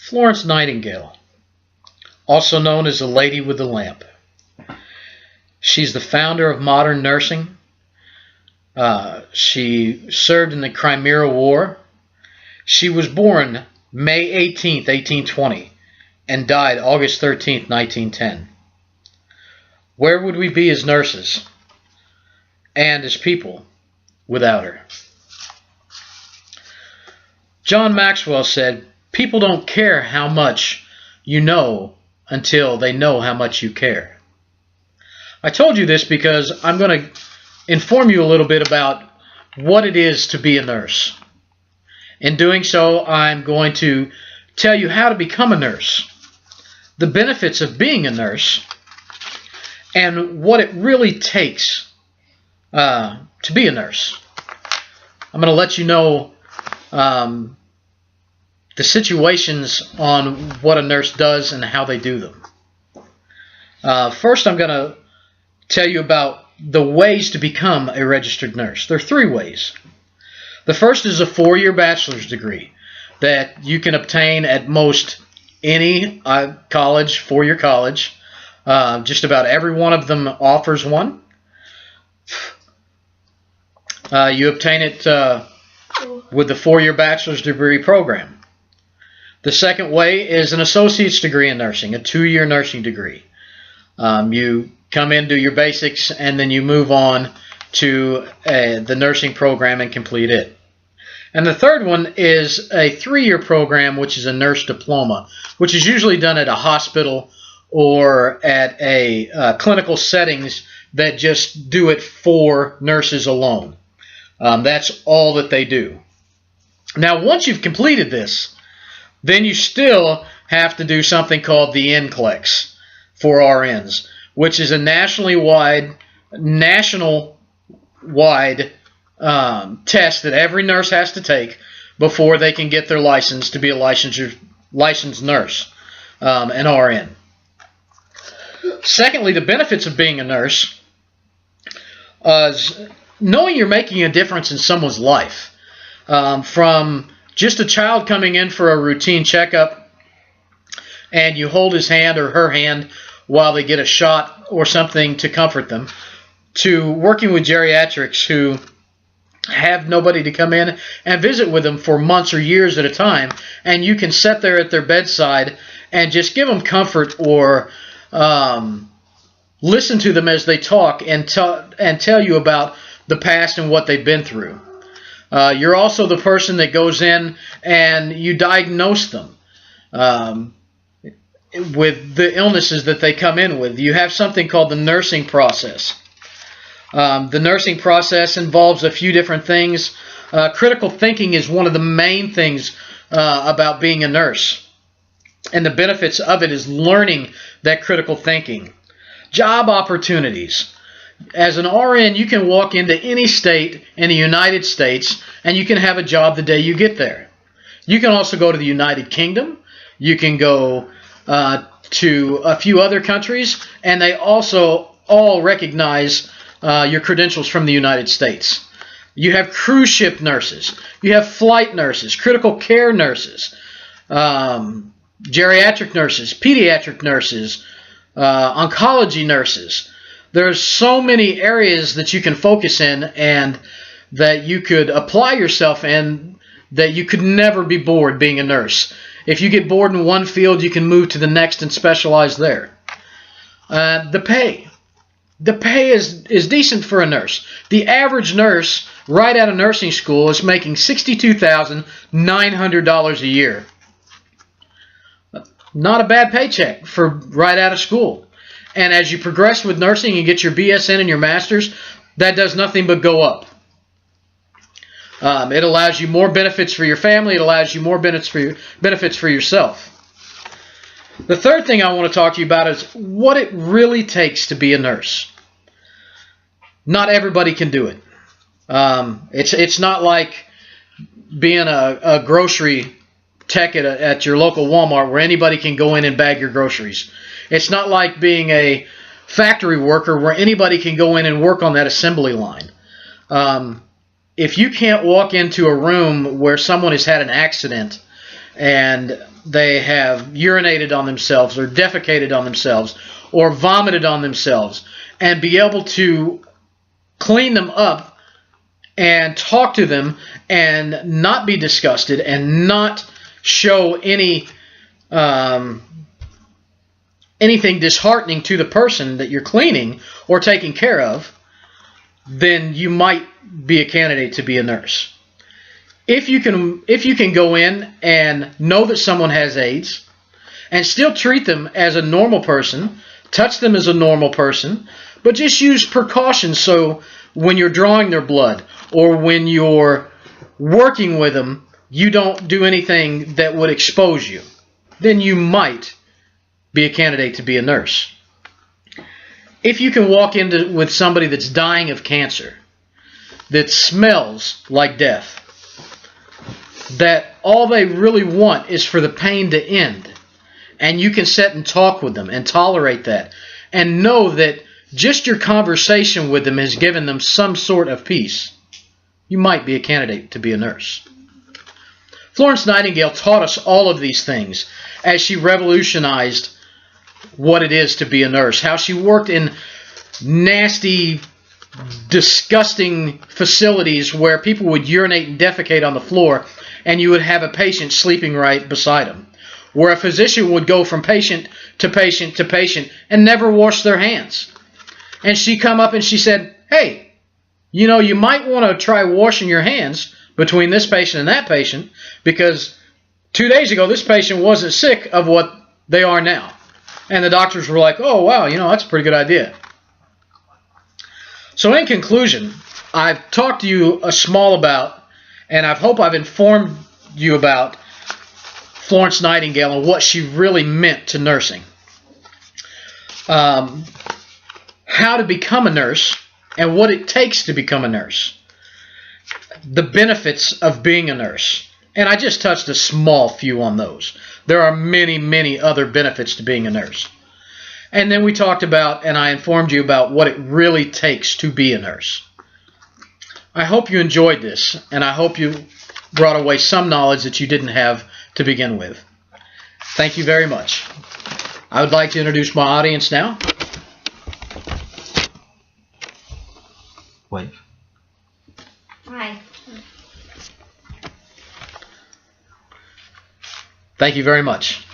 Florence Nightingale, also known as the Lady with the Lamp. She's the founder of modern nursing. She served in the Crimea War. She was born May 18th, 1820, and died August 13th, 1910. Where would we be as nurses and as people without her? John Maxwell said, "People don't care how much you know until they know how much you care." I told you this because I'm going to inform you a little bit about what it is to be a nurse. In doing so, I'm going to tell you how to become a nurse, the benefits of being a nurse, and what it really takes to be a nurse. I'm going to let you know the situations on what a nurse does and how they do them. First, I'm going to tell you about the ways to become a registered nurse. There are 3 ways. The first is a 4-year bachelor's degree that you can obtain at most any college, 4-year college. Just about every one of them offers one. You obtain it with the 4-year bachelor's degree program. The second way is an associate's degree in nursing, a 2-year nursing degree. You come in, do your basics, and then you move on to the nursing program and complete it. And the third one is a 3-year program, which is a nurse diploma, which is usually done at a hospital or at a clinical settings that just do it for nurses alone. That's all that they do. Now, once you've completed this, then you still have to do something called the NCLEX for RNs, which is a national-wide test that every nurse has to take before they can get their license to be a licensed nurse, an RN. Secondly, the benefits of being a nurse is knowing you're making a difference in someone's life. From just a child coming in for a routine checkup and you hold his hand or her hand while they get a shot or something to comfort them, to working with geriatrics who have nobody to come in and visit with them for months or years at a time, and you can sit there at their bedside and just give them comfort or listen to them as they talk and tell you about the past and what they've been through. You're also the person that goes in and you diagnose them with the illnesses that they come in with. You have something called the nursing process. The nursing process involves a few different things. Critical thinking is one of the main things about being a nurse. And the benefits of it is learning that critical thinking. Job opportunities. As an RN, you can walk into any state in the United States and you can have a job the day you get there. You can also go to the United Kingdom. You can go to a few other countries, and they also all recognize your credentials from the United States. You have cruise ship nurses. You have flight nurses, critical care nurses, geriatric nurses, pediatric nurses, oncology nurses. There's so many areas that you can focus in and that you could apply yourself in that you could never be bored being a nurse. If you get bored in one field, you can move to the next and specialize there. The pay. The pay is decent for a nurse. The average nurse right out of nursing school is making $62,900 a year. Not a bad paycheck for right out of school. And as you progress with nursing and get your BSN and your master's, that does nothing but go up. It allows you more benefits for your family. It allows you more benefits for yourself. The third thing I want to talk to you about is what it really takes to be a nurse. Not everybody can do it. It's not like being a grocery tech at your local Walmart where anybody can go in and bag your groceries. It's not like being a factory worker where anybody can go in and work on that assembly line. If you can't walk into a room where someone has had an accident and they have urinated on themselves or defecated on themselves or vomited on themselves, and be able to clean them up and talk to them and not be disgusted and not show anything disheartening to the person that you're cleaning or taking care of, then you might be a candidate to be a nurse. If you can go in and know that someone has AIDS and still treat them as a normal person, touch them as a normal person, but just use precautions so when you're drawing their blood or when you're working with them, you don't do anything that would expose you, then you might be a candidate to be a nurse. If you can walk in with somebody that's dying of cancer, that smells like death, that all they really want is for the pain to end, and you can sit and talk with them and tolerate that, and know that just your conversation with them has given them some sort of peace, you might be a candidate to be a nurse. Florence Nightingale taught us all of these things as she revolutionized what it is to be a nurse, how she worked in nasty, disgusting facilities where people would urinate and defecate on the floor, and you would have a patient sleeping right beside them, where a physician would go from patient to patient to patient and never wash their hands. And she come up and she said, hey, you know, you might want to try washing your hands between this patient and that patient, because 2 days ago this patient wasn't sick of what they are now. And the doctors were like, oh, wow, you know, that's a pretty good idea. So in conclusion, I've talked to you a small about, and I hope I've informed you about Florence Nightingale and what she really meant to nursing. How to become a nurse and what it takes to become a nurse. The benefits of being a nurse. And I just touched a small few on those. There are many, many other benefits to being a nurse. And then we talked about, and I informed you about what it really takes to be a nurse. I hope you enjoyed this, and I hope you brought away some knowledge that you didn't have to begin with. Thank you very much. I would like to introduce my audience now. Wave. Hi. Thank you very much.